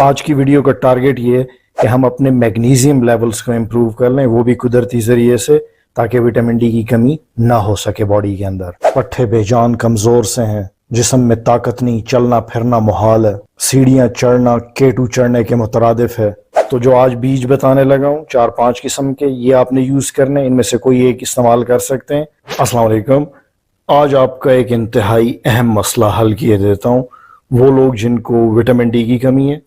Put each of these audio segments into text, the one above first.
آج کی ویڈیو کا ٹارگٹ یہ ہے کہ ہم اپنے میگنیزیم لیولز کو امپروو کر لیں، وہ بھی قدرتی ذریعے سے، تاکہ وٹامن ڈی کی کمی نہ ہو سکے باڈی کے اندر۔ پٹھے بے جان کمزور سے ہیں، جسم میں طاقت نہیں، چلنا پھرنا محال ہے، سیڑھیاں چڑھنا K2 چڑھنے کے مترادف ہے۔ تو جو آج بیج بتانے لگا ہوں 4-5 قسم کے، یہ آپ نے یوز کرنے، ان میں سے کوئی ایک استعمال کر سکتے ہیں۔ السلام علیکم۔ آج آپ کا ایک انتہائی اہم مسئلہ حل کیے دیتا ہوں۔ وہ لوگ جن کو وٹامن ڈی کی کمی ہے،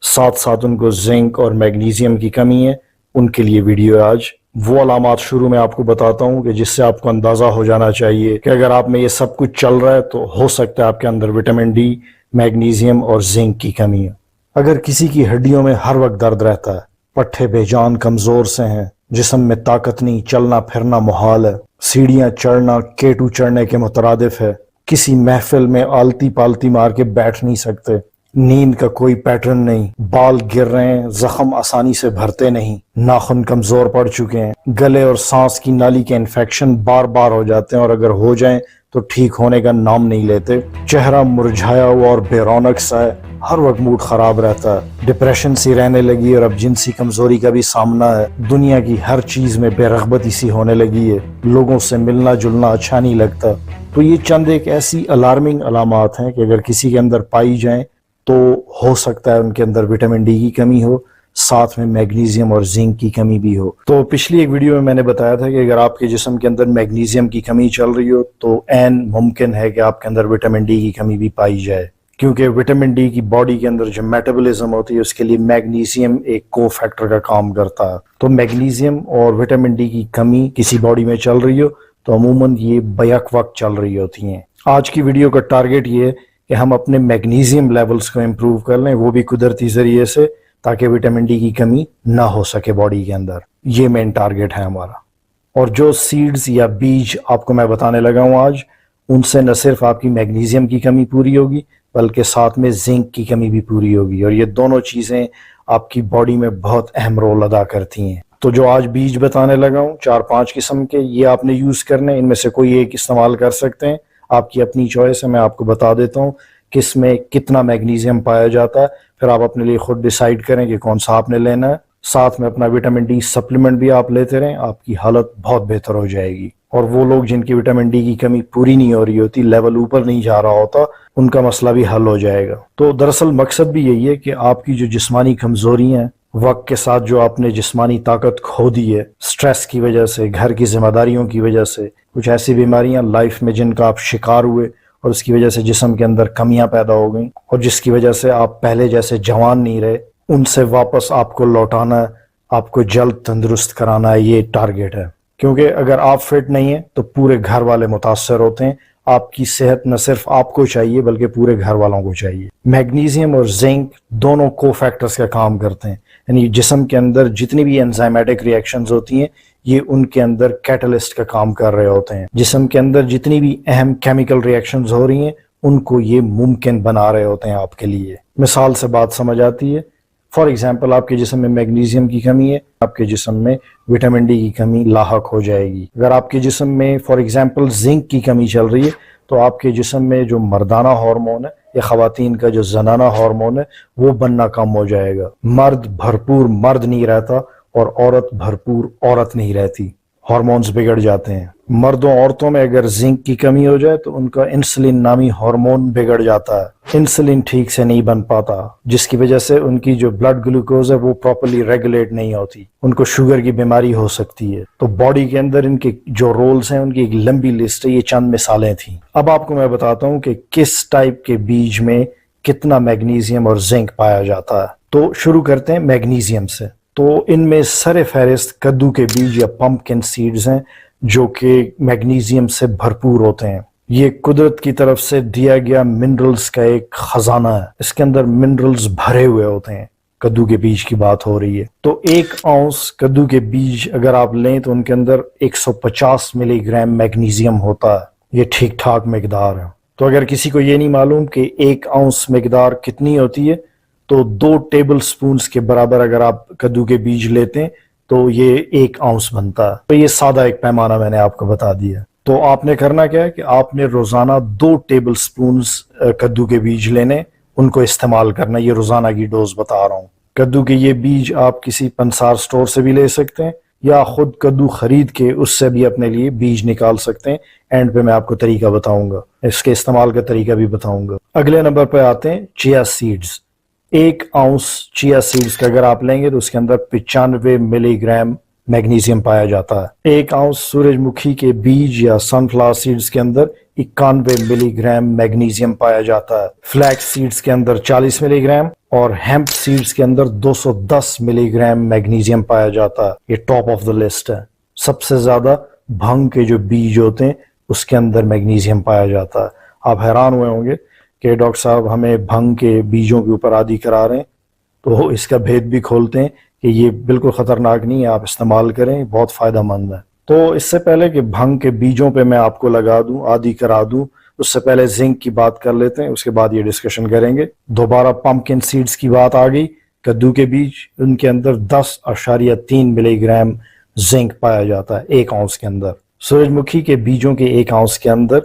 ساتھ ساتھ ان کو زنک اور میگنیزیم کی کمی ہے، ان کے لیے ویڈیو آج۔ وہ علامات شروع میں آپ کو بتاتا ہوں کہ جس سے آپ کو اندازہ ہو جانا چاہیے کہ اگر آپ میں یہ سب کچھ چل رہا ہے تو ہو سکتا ہے آپ کے اندر وٹامن ڈی، میگنیزیم اور زنک کی کمی ہے۔ اگر کسی کی ہڈیوں میں ہر وقت درد رہتا ہے، پٹھے بے جان کمزور سے ہیں، جسم میں طاقت نہیں، چلنا پھرنا محال ہے، سیڑھیاں چڑھنا K2 چڑھنے کے مترادف ہے، کسی محفل میں آلتی پالتی مار کے بیٹھ نہیں سکتے، نیند کا کوئی پیٹرن نہیں، بال گر رہے ہیں، زخم آسانی سے بھرتے نہیں، ناخن کمزور پڑ چکے ہیں، گلے اور سانس کی نالی کے انفیکشن بار بار ہو جاتے ہیں اور اگر ہو جائیں تو ٹھیک ہونے کا نام نہیں لیتے، چہرہ مرجھایا ہوا اور بے رونق سا ہے، ہر وقت موڈ خراب رہتا ہے، ڈپریشن سی رہنے لگی اور اب جنسی کمزوری کا بھی سامنا ہے، دنیا کی ہر چیز میں بے رغبتی سی ہونے لگی ہے، لوگوں سے ملنا جلنا اچھا نہیں لگتا۔ تو یہ چند ایک ایسی الارمنگ علامات ہیں کہ اگر کسی کے اندر پائی جائیں تو ہو سکتا ہے ان کے اندر وٹامن ڈی کی کمی ہو، ساتھ میں میگنیزیم اور زنک کی کمی بھی ہو۔ تو پچھلی ایک ویڈیو میں نے بتایا تھا کہ اگر آپ کے جسم کے اندر میگنیزیم کی کمی چل رہی ہو تو عین ممکن ہے کہ آپ کے اندر وٹامن ڈی کی کمی بھی پائی جائے، کیونکہ وٹامن ڈی کی باڈی کے اندر جو میٹابولزم ہوتی ہے اس کے لیے میگنیزیم ایک کو فیکٹر کا کام کرتا ہے۔ تو میگنیزیم اور وٹامن ڈی کی کمی کسی باڈی میں چل رہی ہو تو عموماً یہ بیک وقت چل رہی ہوتی ہیں۔ آج کی ویڈیو کا ٹارگٹ یہ ہے کہ ہم اپنے میگنیزیم لیولز کو امپروو کر لیں، وہ بھی قدرتی ذریعے سے، تاکہ وٹامن ڈی کی کمی نہ ہو سکے باڈی کے اندر۔ یہ مین ٹارگٹ ہے ہمارا۔ اور جو سیڈز یا بیج آپ کو میں بتانے لگا ہوں آج، ان سے نہ صرف آپ کی میگنیزیم کی کمی پوری ہوگی بلکہ ساتھ میں زنک کی کمی بھی پوری ہوگی، اور یہ دونوں چیزیں آپ کی باڈی میں بہت اہم رول ادا کرتی ہیں۔ تو جو آج بیج بتانے لگا ہوں 4-5 قسم کے، یہ آپ نے یوز کرنے، ان میں سے کوئی ایک استعمال کر سکتے ہیں، آپ کی اپنی چوائس ہے۔ میں آپ کو بتا دیتا ہوں کس میں کتنا میگنیزیم پایا جاتا ہے، پھر آپ اپنے لیے خود ڈیسائیڈ کریں کہ کون سا آپ نے لینا ہے۔ ساتھ میں اپنا وٹامن ڈی سپلیمنٹ بھی آپ لیتے رہیں، آپ کی حالت بہت بہتر ہو جائے گی۔ اور وہ لوگ جن کی وٹامن ڈی کی کمی پوری نہیں ہو رہی ہوتی، لیول اوپر نہیں جا رہا ہوتا، ان کا مسئلہ بھی حل ہو جائے گا۔ تو دراصل مقصد بھی یہی ہے کہ آپ کی جو جسمانی کمزوری ہیں، وقت کے ساتھ جو آپ نے جسمانی طاقت کھو دی ہے، سٹریس کی وجہ سے، گھر کی ذمہ داریوں کی وجہ سے، کچھ ایسی بیماریاں لائف میں جن کا آپ شکار ہوئے اور اس کی وجہ سے جسم کے اندر کمیاں پیدا ہو گئیں، اور جس کی وجہ سے آپ پہلے جیسے جوان نہیں رہے، ان سے واپس آپ کو لوٹانا ہے، آپ کو جلد تندرست کرانا ہے، یہ ٹارگٹ ہے۔ کیونکہ اگر آپ فٹ نہیں ہیں تو پورے گھر والے متاثر ہوتے ہیں، آپ کی صحت نہ صرف آپ کو چاہیے بلکہ پورے گھر والوں کو چاہیے۔ میگنیزیم اور زنک دونوں کو فیکٹرز کا کام کرتے ہیں، یعنی جسم کے اندر جتنی بھی انزائمیٹک ریئیکشنز ہوتی ہیں یہ ان کے اندر کیٹلسٹ کا کام کر رہے ہوتے ہیں۔ جسم کے اندر جتنی بھی اہم کیمیکل ریئیکشنز ہو رہی ہیں ان کو یہ ممکن بنا رہے ہوتے ہیں آپ کے لیے۔ مثال سے بات سمجھ آتی ہے۔ فار ایگزامپل، آپ کے جسم میں میگنیزیم کی کمی ہے، آپ کے جسم میں وٹامن ڈی کی کمی لاحق ہو جائے گی۔ اگر آپ کے جسم میں فار ایگزامپل زنک کی کمی چل رہی ہے تو آپ کے جسم میں جو مردانہ ہارمون ہے یا خواتین کا جو زنانہ ہارمون ہے وہ بننا کم ہو جائے گا۔ مرد بھرپور مرد نہیں رہتا اور عورت بھرپور عورت نہیں رہتی، ہارمونز بگڑ جاتے ہیں۔ مردوں عورتوں میں اگر زنک کی کمی ہو جائے تو ان کا انسولین نامی ہارمون بگڑ جاتا ہے، انسولین ٹھیک سے نہیں بن پاتا، جس کی وجہ سے ان کی جو بلڈ گلوکوز ہے وہ پراپرلی ریگولیٹ نہیں ہوتی، ان کو شوگر کی بیماری ہو سکتی ہے۔ تو باڈی کے اندر ان کے جو رولز ہیں ان کی ایک لمبی لسٹ ہے، یہ چند مثالیں تھیں۔ اب آپ کو میں بتاتا ہوں کہ کس ٹائپ کے بیج میں کتنا میگنیزیم اور زنک پایا جاتا ہے۔ تو شروع کرتے ہیں میگنیزیم سے۔ تو ان میں سر فہرست کدو کے بیج یا پمپکن سیڈز ہیں جو کہ میگنیزیم سے بھرپور ہوتے ہیں۔ یہ قدرت کی طرف سے دیا گیا منرلز کا ایک خزانہ ہے، اس کے اندر منرلز بھرے ہوئے ہوتے ہیں۔ کدو کے بیج کی بات ہو رہی ہے تو 1 اونس کدو کے بیج اگر آپ لیں تو ان کے اندر 150 ملی گرام میگنیزیم ہوتا ہے، یہ ٹھیک ٹھاک مقدار ہے۔ تو اگر کسی کو یہ نہیں معلوم کہ 1 اونس مقدار کتنی ہوتی ہے تو 2 ٹیبل سپونز کے برابر اگر آپ کدو کے بیج لیتے ہیں تو یہ 1 اونس بنتا ہے۔ تو یہ سادہ ایک پیمانہ میں نے آپ کو بتا دیا۔ تو آپ نے کرنا کیا ہے کہ آپ نے روزانہ 2 ٹیبل سپونز کدو کے بیج لینے، ان کو استعمال کرنا. یہ روزانہ کی ڈوز بتا رہا ہوں. کدو کے یہ بیج آپ کسی پنسار سٹور سے بھی لے سکتے ہیں یا خود کدو خرید کے اس سے بھی اپنے لیے بیج نکال سکتے ہیں. اینڈ پہ میں آپ کو طریقہ بتاؤں گا, اس کے استعمال کا طریقہ بھی بتاؤں گا. اگلے نمبر پہ آتے ہیں چیا سیڈز. 1 اونس چیا سیڈز کا اگر آپ لیں گے تو اس کے اندر 95 ملی گرام میگنیزیم پایا جاتا ہے. 1 اونس سورج مکھی کے بیج یا سن فلاور سیڈز کے اندر 91 ملی گرام میگنیزیم پایا جاتا ہے. فلیکس سیڈز کے اندر 40 ملی گرام اور ہیمپ سیڈز کے اندر 210 ملی گرام میگنیزیم پایا جاتا ہے. یہ ٹاپ آف دا لسٹ ہے. سب سے زیادہ بھنگ کے جو بیج ہوتے ہیں اس کے اندر میگنیزیم پایا جاتا ہے. آپ حیران ہوئے ہوں گے کہ ڈاکٹر صاحب ہمیں بھنگ کے بیجوں کے اوپر عادی کرا رہے ہیں, تو اس کا بھید بھی کھولتے ہیں کہ یہ بالکل خطرناک نہیں ہے, آپ استعمال کریں, بہت فائدہ مند ہے. تو اس سے پہلے کہ بھنگ کے بیجوں پہ میں آپ کو لگا دوں, عادی کرا دوں, اس سے پہلے زنک کی بات کر لیتے ہیں, اس کے بعد یہ ڈسکشن کریں گے. دوبارہ پمپکن سیڈز کی بات آ گئی. کدو کے بیج, ان کے اندر 10.3 ملی گرام زنک پایا جاتا ہے 1 اونس کے اندر. سورج مکھی کے بیجوں کے 1 اونس کے اندر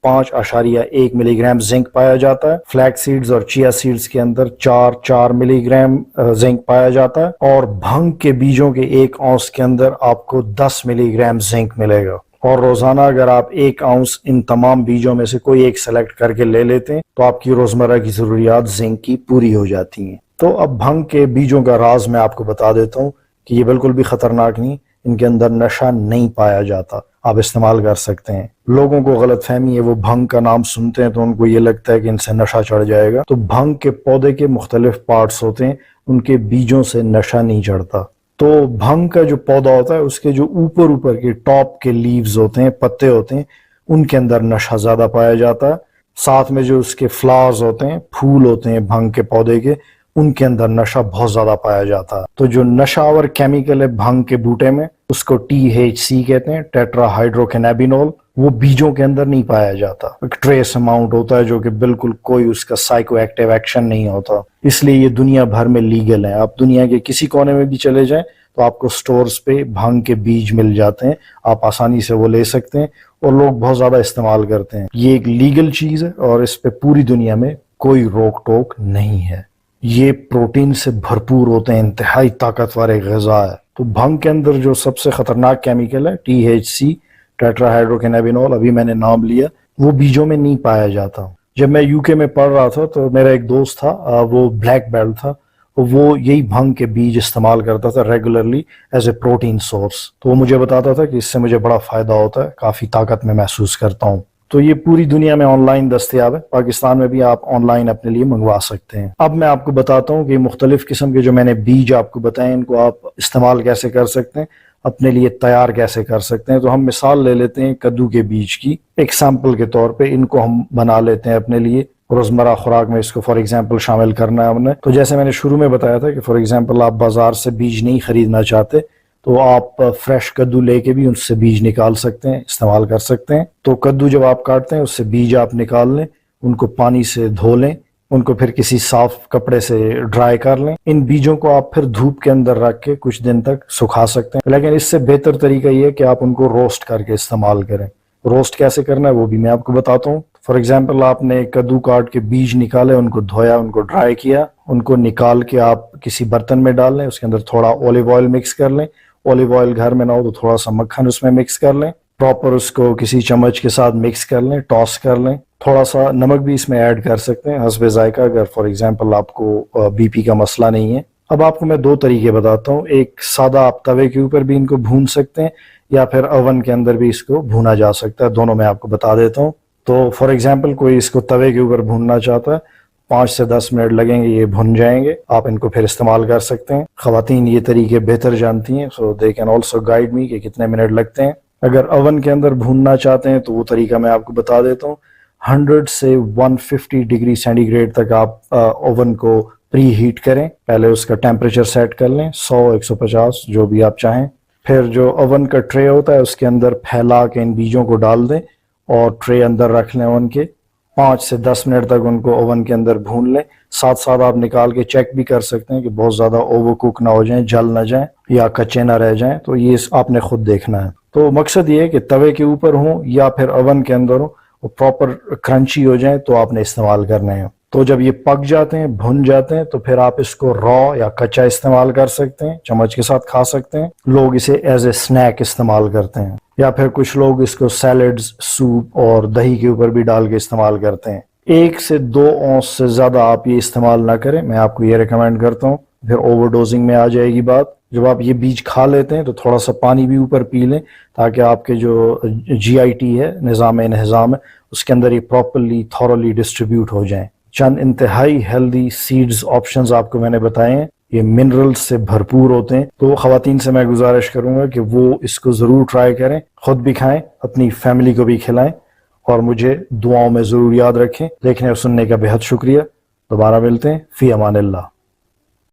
5.1 ملی گرام زنک پایا جاتا ہے. فلیکس سیڈز اور چیا سیڈز کے اندر 4 ملی گرام زنک پایا جاتا ہے. اور بھنگ کے بیجوں کے 1 اونس کے اندر آپ کو 10 ملی گرام زنک ملے گا. اور روزانہ اگر آپ 1 اونس ان تمام بیجوں میں سے کوئی ایک سلیکٹ کر کے لے لیتے ہیں تو آپ کی روزمرہ کی ضروریات زنک کی پوری ہو جاتی ہیں. تو اب بھنگ کے بیجوں کا راز میں آپ کو بتا دیتا ہوں کہ یہ بالکل بھی خطرناک نہیں, ان کے اندر نشہ نہیں پایا جاتا, آپ استعمال کر سکتے ہیں. لوگوں کو غلط فہمی ہے, وہ بھنگ کا نام سنتے ہیں تو ان کو یہ لگتا ہے کہ ان سے نشہ چڑھ جائے گا. تو بھنگ کے پودے کے مختلف پارٹس ہوتے ہیں, ان کے بیجوں سے نشہ نہیں چڑھتا. تو بھنگ کا جو پودا ہوتا ہے اس کے جو اوپر کے ٹاپ کے لیوز ہوتے ہیں, پتے ہوتے ہیں, ان کے اندر نشہ زیادہ پایا جاتا ہے. ساتھ میں جو اس کے فلاورز ہوتے ہیں, پھول ہوتے ہیں بھنگ کے پودے کے, ان کے اندر نشہ بہت زیادہ پایا جاتا ہے. تو جو نشہ آور کیمیکل ہے بھنگ کے بوٹے میں, اس کو THC کہتے ہیں, ٹیٹرا ہائیڈروکینابینول. وہ بیجوں کے اندر نہیں پایا جاتا. ایک ٹریس اماؤنٹ ہوتا ہے جو کہ بالکل کوئی اس کا سائیکو ایکٹیو ایکشن نہیں ہوتا. اس لیے یہ دنیا بھر میں لیگل ہے. آپ دنیا کے کسی کونے میں بھی چلے جائیں تو آپ کو سٹورز پہ بھنگ کے بیج مل جاتے ہیں, آپ آسانی سے وہ لے سکتے ہیں, اور لوگ بہت زیادہ استعمال کرتے ہیں. یہ ایک لیگل چیز ہے اور اس پہ پوری دنیا میں کوئی روک ٹوک نہیں ہے. یہ پروٹین سے بھرپور ہوتے ہیں, انتہائی طاقتور غذا ہے. تو بھنگ کے اندر جو سب سے خطرناک کیمیکل ہے THC, ٹیٹرا ہائیڈروکینابینول, ابھی میں نے نام لیا, وہ بیجوں میں نہیں پایا جاتا. جب میں UK میں پڑھ رہا تھا تو میرا ایک دوست تھا, وہ بلیک بیلٹ تھا, وہ یہی بھنگ کے بیج استعمال کرتا تھا regularly as a protein source. تو وہ مجھے بتاتا تھا کہ اس سے مجھے بڑا فائدہ ہوتا ہے, کافی طاقت میں محسوس کرتا ہوں. تو یہ پوری دنیا میں آن لائن دستیاب ہے, پاکستان میں بھی آپ آن لائن اپنے لیے منگوا سکتے ہیں. اب میں آپ کو بتاتا ہوں کہ مختلف قسم کے جو میں نے بیج آپ کو بتائے, ان کو آپ استعمال کیسے کر سکتے ہیں, اپنے لیے تیار کیسے کر سکتے ہیں. تو ہم مثال لے لیتے ہیں کدو کے بیج کی, ایک سیمپل کے طور پہ ان کو ہم بنا لیتے ہیں اپنے لیے. روزمرہ خوراک میں اس کو فار ایگزامپل شامل کرنا ہے ہم نے. تو جیسے میں نے شروع میں بتایا تھا کہ فار ایگزامپل آپ بازار سے بیج نہیں خریدنا چاہتے تو آپ فریش کدو لے کے بھی ان سے بیج نکال سکتے ہیں, استعمال کر سکتے ہیں. تو کدو جب آپ کاٹتے ہیں اس سے بیج آپ نکال لیں, ان کو پانی سے دھو لیں, ان کو پھر کسی صاف کپڑے سے ڈرائی کر لیں. ان بیجوں کو آپ پھر دھوپ کے اندر رکھ کے کچھ دن تک سکھا سکتے ہیں, لیکن اس سے بہتر طریقہ یہ ہے کہ آپ ان کو روسٹ کر کے استعمال کریں. روسٹ کیسے کرنا ہے وہ بھی میں آپ کو بتاتا ہوں. فار ایگزامپل آپ نے کدو کاٹ کے بیج نکالے, ان کو دھویا, ان کو ڈرائی کیا, ان کو نکال کے آپ کسی برتن میں ڈال لیں, اس کے اندر تھوڑا اولیو آئل مکس کر لیں. اولیو آئل گھر میں نہ ہو تو تھوڑا سا مکھن اس میں مکس کر لیں, پراپر اس کو کسی چمچ کے ساتھ مکس کر لیں, ٹاس کر لیں. تھوڑا سا نمک بھی اس میں ایڈ کر سکتے ہیں حسب ذائقہ, اگر فار ایگزامپل آپ کو BP کا مسئلہ نہیں ہے. اب آپ کو میں 2 طریقے بتاتا ہوں. ایک سادہ, آپ توے کے اوپر بھی ان کو بھون سکتے ہیں یا پھر اوون کے اندر بھی اس کو بھونا جا سکتا ہے. دونوں میں آپ کو بتا دیتا ہوں. تو فار ایگزامپل کوئی اس کو توے کے اوپر بھوننا چاہتا ہے, 5 سے 10 منٹ لگیں گے, یہ بھن جائیں گے, آپ ان کو پھر استعمال کر سکتے ہیں. خواتین یہ طریقے بہتر جانتی ہیں, so they can also guide me کہ کتنے منٹ لگتے ہیں. اگر اوون کے اندر بھوننا چاہتے ہیں تو وہ طریقہ میں آپ کو بتا دیتا ہوں. 100 سے 150 ڈگری سینٹی گریڈ تک آپ اوون کو پری ہیٹ کریں. پہلے اس کا ٹیمپریچر سیٹ کر لیں, 100 150 جو بھی آپ چاہیں. پھر جو اوون کا ٹرے ہوتا ہے اس کے اندر پھیلا کے ان بیجوں کو ڈال دیں اور ٹرے اندر رکھ لیں اوون کے. 5 سے 10 منٹ تک ان کو اوون کے اندر بھون لیں. ساتھ ساتھ آپ نکال کے چیک بھی کر سکتے ہیں کہ بہت زیادہ اوور کوک نہ ہو جائیں, جل نہ جائیں یا کچے نہ رہ جائیں. تو یہ آپ نے خود دیکھنا ہے. تو مقصد یہ ہے کہ توے کے اوپر ہوں یا پھر اوون کے اندر ہوں, وہ پراپر کرنچی ہو جائیں تو آپ نے استعمال کرنے ہیں. تو جب یہ پک جاتے ہیں، بھن جاتے ہیں، تو پھر آپ اس کو را یا کچا استعمال کر سکتے ہیں، چمچ کے ساتھ کھا سکتے ہیں. لوگ اسے ایز اے سنیک استعمال کرتے ہیں، یا پھر کچھ لوگ اس کو سیلڈز، سوپ اور دہی کے اوپر بھی ڈال کے استعمال کرتے ہیں. 1 سے 2 اونس سے زیادہ آپ یہ استعمال نہ کریں، میں آپ کو یہ ریکمینڈ کرتا ہوں، پھر اوور ڈوزنگ میں آ جائے گی بات. جب آپ یہ بیج کھا لیتے ہیں تو تھوڑا سا پانی بھی اوپر پی لیں، تاکہ آپ کے جو جی آئی ٹی ہے، نظام انہضام ہے، اس کے اندر یہ پراپرلی تھورلی ڈسٹریبیوٹ ہو جائیں. چند انتہائی ہیلدی سیڈز آپشنز آپ کو میں نے بتائے ہیں، یہ منرلز سے بھرپور ہوتے ہیں. تو خواتین سے میں گزارش کروں گا کہ وہ اس کو ضرور ٹرائی کریں، خود بھی کھائیں، اپنی فیملی کو بھی کھلائیں، اور مجھے دعاؤں میں ضرور یاد رکھیں. دیکھنے اور سننے کا بہت شکریہ. دوبارہ ملتے ہیں. فی امان اللہ.